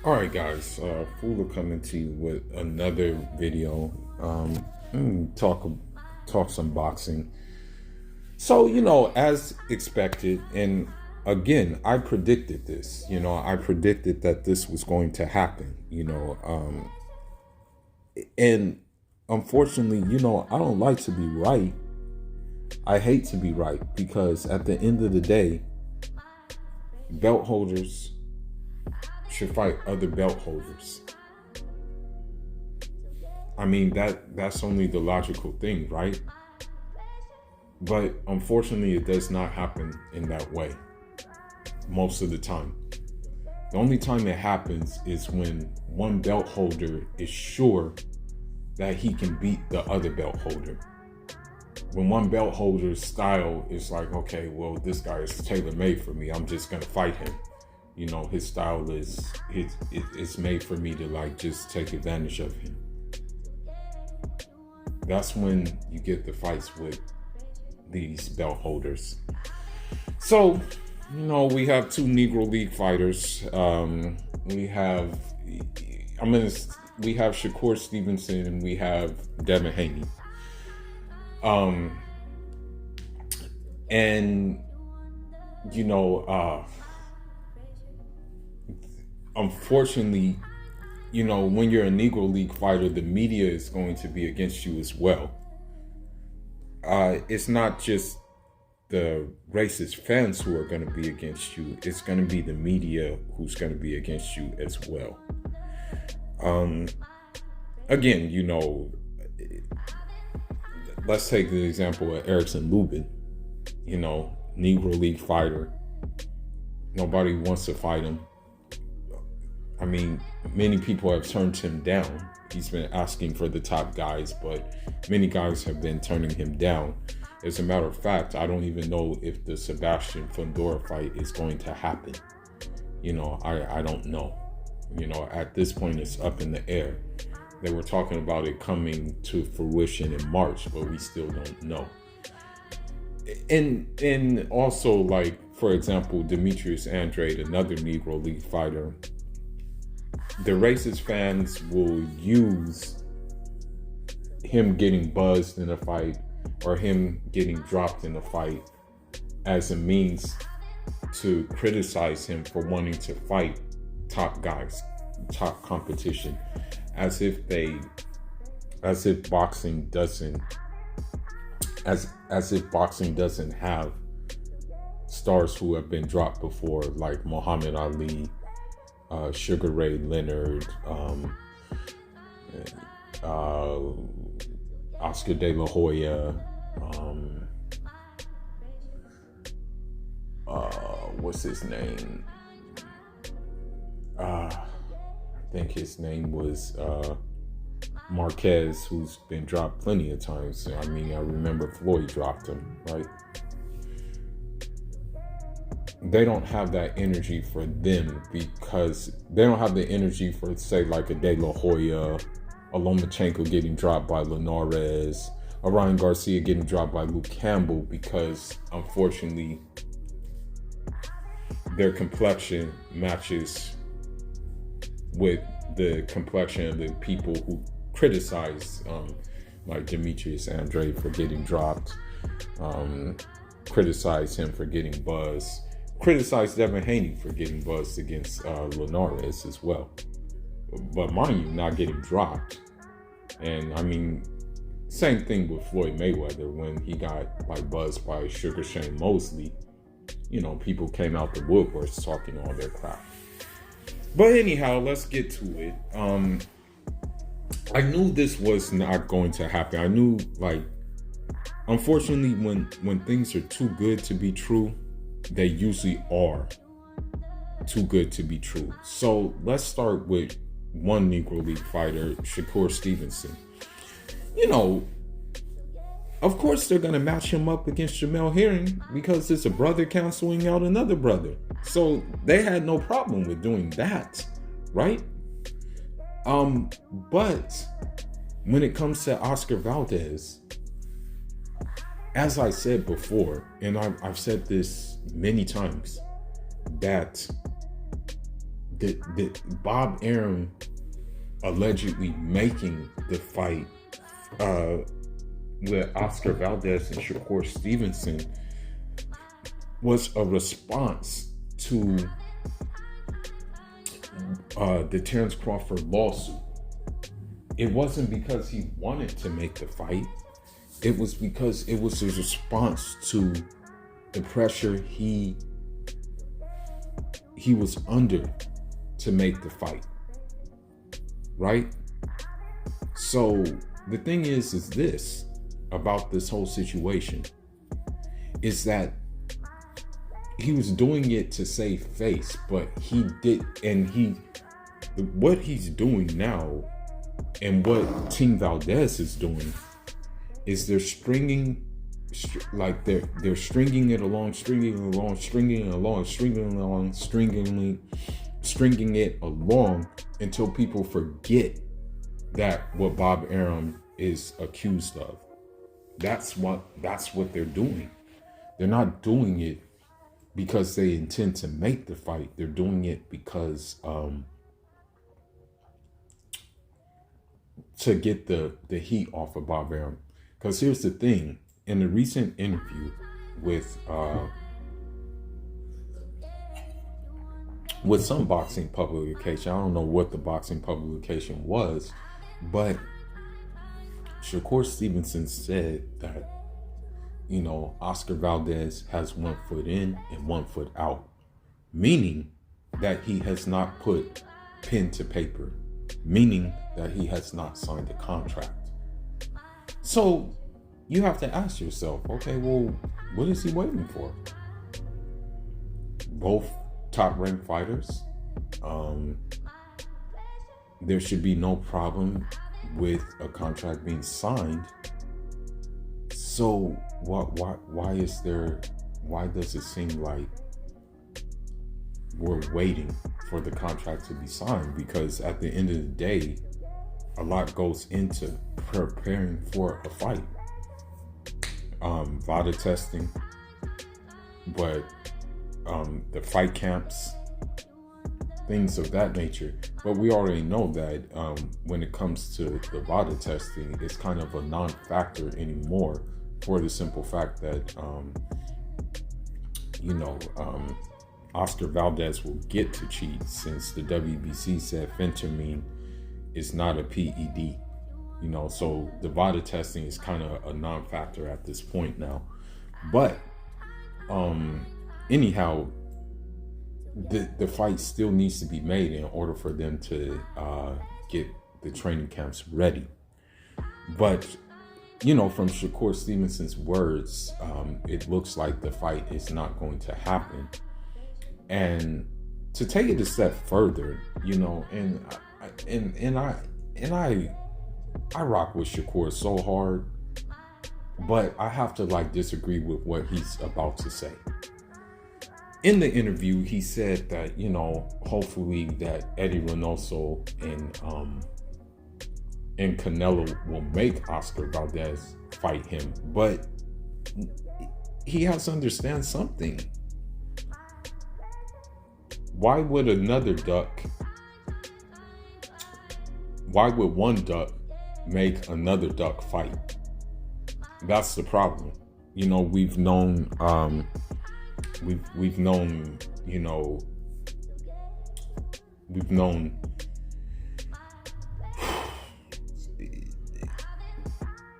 All right, guys. Fula coming to you with another video. Talk some boxing. So as expected, and again, I predicted this. I predicted that this was going to happen. And unfortunately, I don't like to be right. I hate to be right because at the end of the day, belt holders should fight other belt holders. I mean, that's only the logical thing, right? But unfortunately, it does not happen in that way most of the time. The only time it happens is when one belt holder is sure that he can beat the other belt holder. When one belt holder's style is like, okay, well, this guy is tailor-made for me. I'm just going to fight him. His style it's made for me to like just take advantage of him. That's when you get the fights with these belt holders. So, we have two Negro League fighters. We have Shakur Stevenson and we have Devin Haney. Unfortunately, when you're a Negro League fighter, the media is going to be against you as well. It's not just the racist fans who are going to be against you. It's going to be the media who's going to be against you as well. Again, let's take the example of Erickson Lubin, Negro League fighter. Nobody wants to fight him. I mean, many people have turned him down. He's been asking for the top guys, but many guys have been turning him down. As a matter of fact, I don't even know if the Sebastian Fundora fight is going to happen. I don't know. At this point, it's up in the air. They were talking about it coming to fruition in March, but we still don't know. And also, like, for example, Demetrius Andrade, another Negro League fighter, the racist fans will use him getting buzzed in a fight or him getting dropped in a fight as a means to criticize him for wanting to fight top guys, top competition, as if boxing doesn't have stars who have been dropped before, like Muhammad Ali, Sugar Ray Leonard, Oscar De La Hoya, what's his name? I think his name was Marquez, who's been dropped plenty of times. I mean, I remember Floyd dropped him, right? They don't have that energy for them because they don't have the energy for, say, like a De La Hoya, a Lomachenko getting dropped by Linares, a Ryan Garcia getting dropped by Luke Campbell, because unfortunately their complexion matches with the complexion of the people who criticize, like Demetrius Andrade for getting dropped, criticize him for getting buzzed, criticize Devin Haney for getting buzzed against Linares as well. But mind you, not getting dropped. And I mean, same thing with Floyd Mayweather when he got like buzzed by Sugar Shane Mosley. People came out the woodworks talking all their crap. But anyhow, let's get to it. I knew this was not going to happen. I knew, like, unfortunately, when things are too good to be true, they usually are too good to be true. So let's start with one Negro League fighter, Shakur Stevenson. Of course they're going to match him up against Jamel Herring because it's a brother canceling out another brother. So they had no problem with doing that, right? But when it comes to Oscar Valdez, as I said before, and I've said this many times, that Bob Arum allegedly making the fight with Oscar Valdez and Shakur Stevenson was a response to the Terrence Crawford lawsuit. It wasn't because he wanted to make the fight. It was because it was a response to the pressure he was under to make the fight. Right? So the thing is this about this whole situation is that he was doing it to save face, but what he's doing now and what Team Valdez is doing is they're stringing it along, stringing it along until people forget that what Bob Arum is accused of. That's what they're doing. They're not doing it because they intend to make the fight. They're doing it because to get the heat off of Bob Arum. Because here's the thing, in a recent interview with some boxing publication, I don't know what the boxing publication was, but Shakur Stevenson said that, Oscar Valdez has 1 foot in and 1 foot out, meaning that he has not put pen to paper, meaning that he has not signed a contract. So you have to ask yourself, okay, well, what is he waiting for? Both top-ranked fighters. There should be no problem with a contract being signed. So why does it seem like we're waiting for the contract to be signed? Because at the end of the day, a lot goes into preparing for a fight. VADA testing, but the fight camps, things of that nature. But we already know that when it comes to the VADA testing, it's kind of a non-factor anymore, for the simple fact that Oscar Valdez will get to cheat, since the WBC said fentanyl is not a PED. So the VADA testing is kind of a non-factor at this point now. But anyhow, the fight still needs to be made in order for them to get the training camps ready. But from Shakur Stevenson's words, it looks like the fight is not going to happen. And to take it a step further, I rock with Shakur so hard, but I have to disagree with what he's about to say. In the interview, he said that, hopefully that Eddie Reynoso and Canelo will make Oscar Valdez fight him, but he has to understand something. Why would one duck make another duck fight? That's the problem. We've known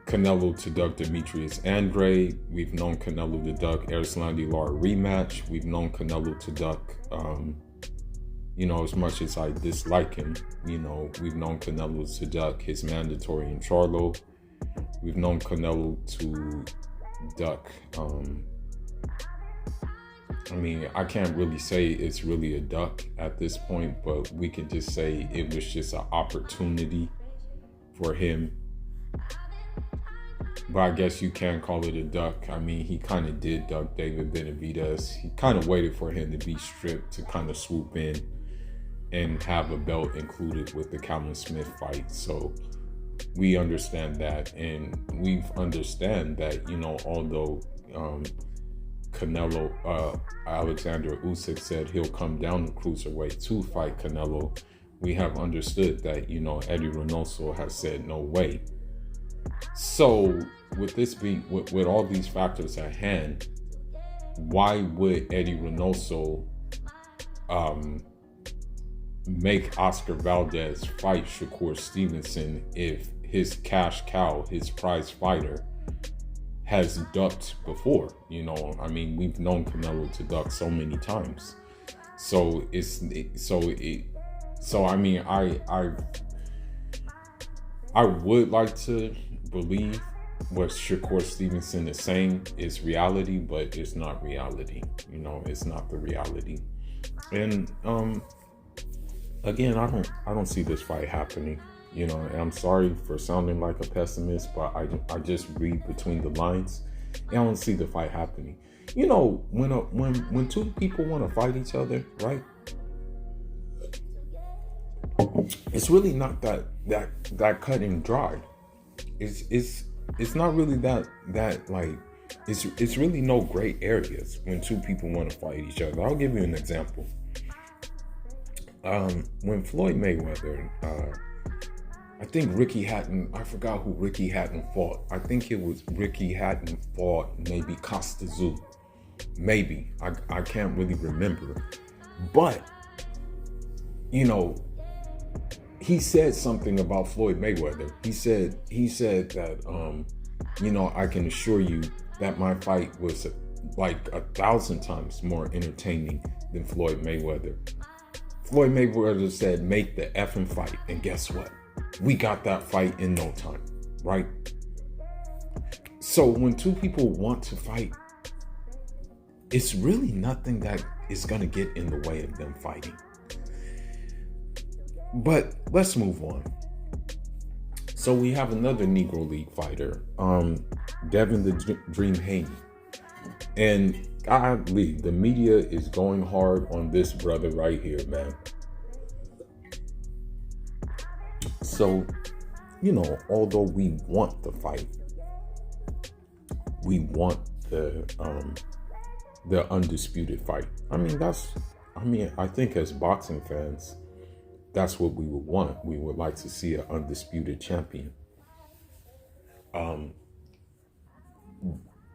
Canelo to duck Demetrius Andrade. We've known Canelo to duck Erislandy Lara rematch. We've known Canelo to duck, as much as I dislike him, we've known Canelo to duck his mandatory in Charlo. We've known Canelo to duck, I can't really say it's really a duck at this point, but we can just say it was just an opportunity for him. But I guess you can call it a duck. He kind of did duck David Benavidez. He kind of waited for him to be stripped to kind of swoop in and have a belt included with the Calvin Smith fight. So we understand that, and we understand that, although Alexander Usyk said he'll come down to cruiserweight to fight Canelo, we have understood that, Eddie Reynoso has said no way. So with this being, with all these factors at hand, why would Eddie Reynoso make Oscar Valdez fight Shakur Stevenson if his cash cow, his prize fighter, has ducked before? We've known Canelo to duck so many times. I would like to believe what Shakur Stevenson is saying is reality, but it's not reality. It's not the reality. And again, I don't see this fight happening. And I'm sorry for sounding like a pessimist, but I just read between the lines, and I don't see the fight happening. When two people want to fight each other, right? It's really not that cut and dry. It's not really that like it's really no gray areas when two people want to fight each other. I'll give you an example. When Floyd Mayweather, I think Ricky Hatton, I forgot who Ricky Hatton fought. I think it was Ricky Hatton fought maybe Costa Zoo. Maybe. I can't really remember. But, he said something about Floyd Mayweather. He said that, I can assure you that my fight was like 1,000 times more entertaining than Floyd Mayweather. Floyd Mayweather said, make the effing fight. And guess what? We got that fight in no time, right? So when two people want to fight, it's really nothing that is going to get in the way of them fighting. But let's move on. So we have another Negro League fighter, Devin the Dream Haney. And godly, the media is going hard on this brother right here, man. So, although we want the fight, we want the undisputed fight. I think as boxing fans, that's what we would want. We would like to see an undisputed champion.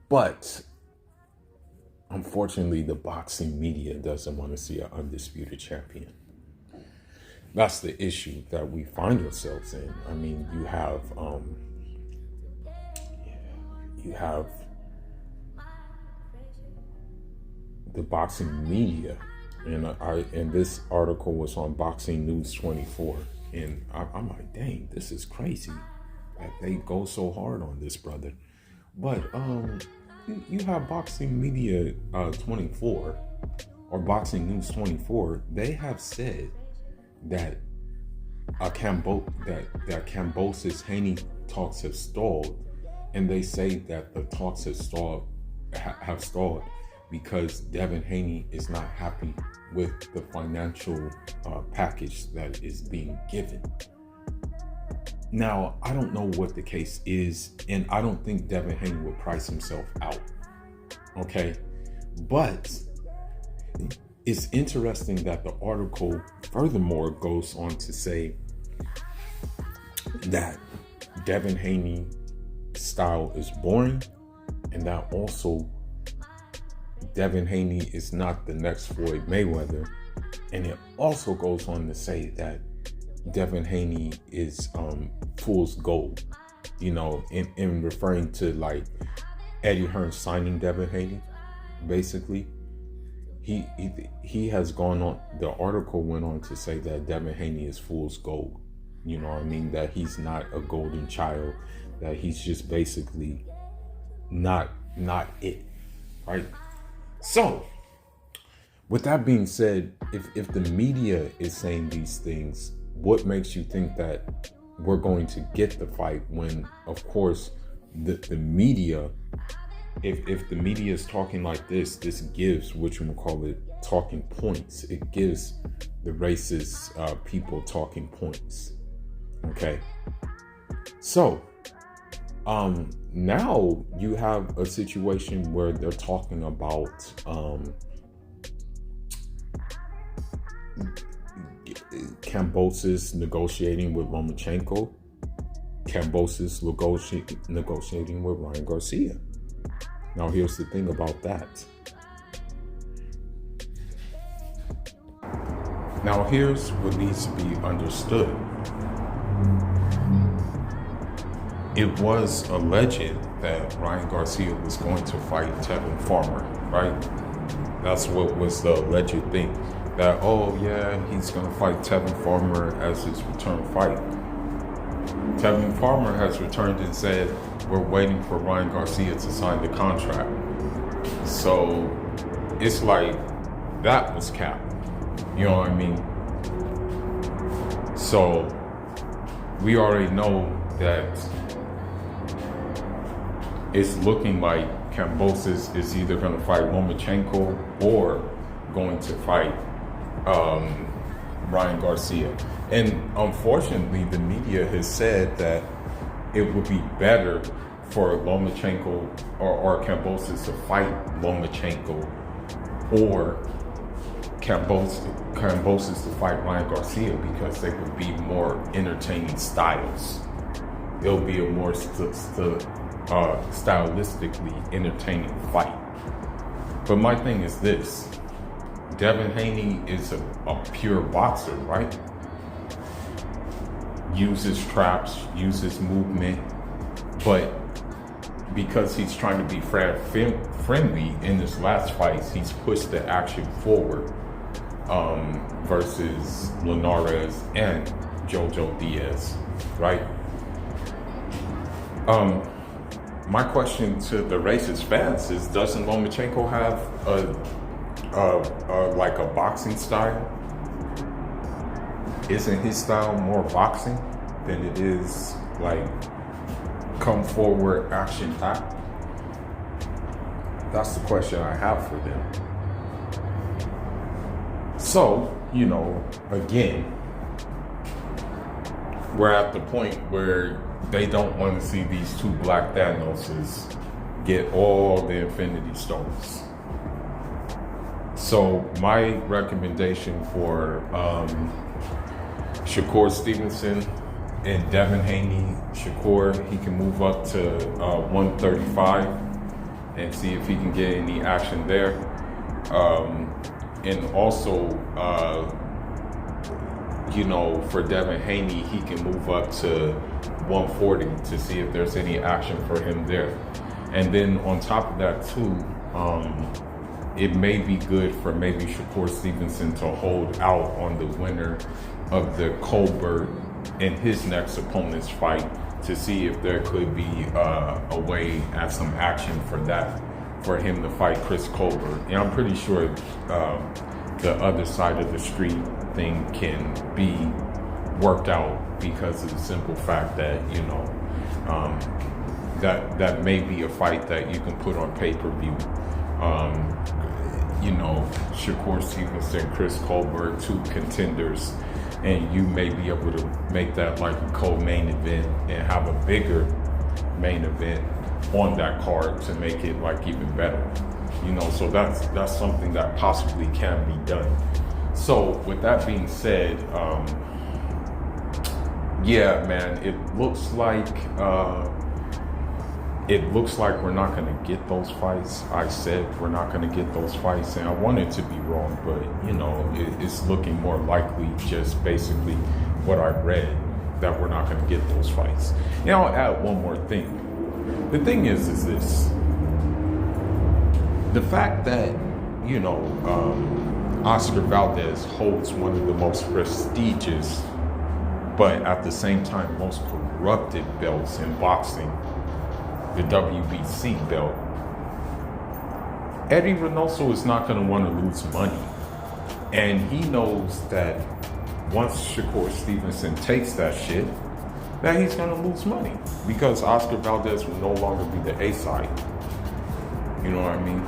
But unfortunately, the boxing media doesn't want to see an undisputed champion. That's the issue that we find ourselves in. You have the boxing media, and this article was on Boxing News 24, and I'm like, dang, this is crazy that they go so hard on this brother. But you have Boxing Media 24 or Boxing News 24. They have said that Kambosos Haney talks have stalled, and they say that the talks have stalled because Devin Haney is not happy with the financial package that is being given. Now, I don't know what the case is, and I don't think Devin Haney will price himself out. Okay, but it's interesting that the article furthermore goes on to say that Devin Haney's style is boring, and that also Devin Haney is not the next Floyd Mayweather. And it also goes on to say that Devin Haney is fool's gold, in referring to like Eddie Hearn signing Devin Haney. Basically, he has gone on. The article went on to say that Devin Haney is fool's gold. That he's not a golden child. That he's just basically not it, right? So, with that being said, if the media is saying these things, what makes you think that we're going to get the fight when, of course, the media, if the media is talking like this gives, what you would call it, talking points. It gives the racist people talking points. Okay? So, Now you have a situation where they're talking about Kambosos negotiating with Lomachenko, Kambosos negotiating with Ryan Garcia. Now here's the thing about that. Now here's what needs to be understood. It was alleged that Ryan Garcia was going to fight Tevin Farmer, right? That's what was the alleged thing. That, oh yeah, he's going to fight Tevin Farmer as his return fight. Tevin Farmer has returned and said, we're waiting for Ryan Garcia to sign the contract. So it's like, that was cap. You know what I mean? So we already know that it's looking like Kambosos is either going to fight Lomachenko or going to fight Ryan Garcia. And unfortunately, the media has said that it would be better for Lomachenko or Kambosos to fight Lomachenko or Kambosos to fight Ryan Garcia because they would be more entertaining styles. It'll be a more stylistically entertaining fight. But my thing is this. Devin Haney is a pure boxer, right? Uses traps, uses movement, but because he's trying to be friendly in this last fight, he's pushed the action forward versus Linares and Jojo Diaz, right? My question to the racist fans is, doesn't Lomachenko have like a boxing style? Isn't his style more boxing than it is like come forward action packed? That's the question I have for them. So, you know, again, we're at the point where they don't want to see these two Black Thanoses get all the Infinity Stones. So my recommendation for Shakur Stevenson and Devin Haney, Shakur, he can move up to 135 and see if he can get any action there. And also, you know, for Devin Haney, he can move up to 140 to see if there's any action for him there. And then on top of that too, it may be good for maybe Shakur Stevenson to hold out on the winner of the Colbert and his next opponent's fight to see if there could be a way at some action for that, for him to fight Chris Colbert. And I'm pretty sure the other side of the street thing can be worked out because of the simple fact that, you know, that may be a fight that you can put on pay-per-view. You know, Shakur Stevenson, Chris Colbert, two contenders, and you may be able to make that like a co-main event and have a bigger main event on that card to make it like even better. You know, so that's something that possibly can be done. So with that being said, yeah, man, it looks like we're not going to get those fights. I said we're not going to get those fights, and I wanted to be wrong, but you know, it's looking more likely, just basically what I read, that we're not going to get those fights. And I'll add one more thing. The thing is this: the fact that, you know, Oscar Valdez holds one of the most prestigious, but at the same time most corrupted belts in boxing, the WBC belt. Eddie Reynoso is not going to want to lose money. And he knows that once Shakur Stevenson takes that shit, that he's going to lose money because Oscar Valdez will no longer be the A-side. You know what I mean?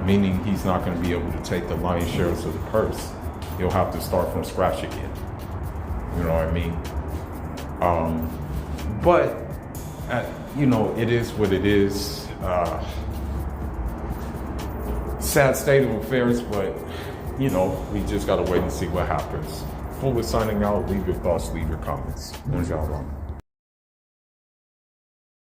Meaning he's not going to be able to take the lion's share of the purse. He'll have to start from scratch again. You know what I mean? But It is what it is. Sad state of affairs, but we just gotta wait and see what happens. Before we're signing out, leave your thoughts, leave your comments. Bonjour.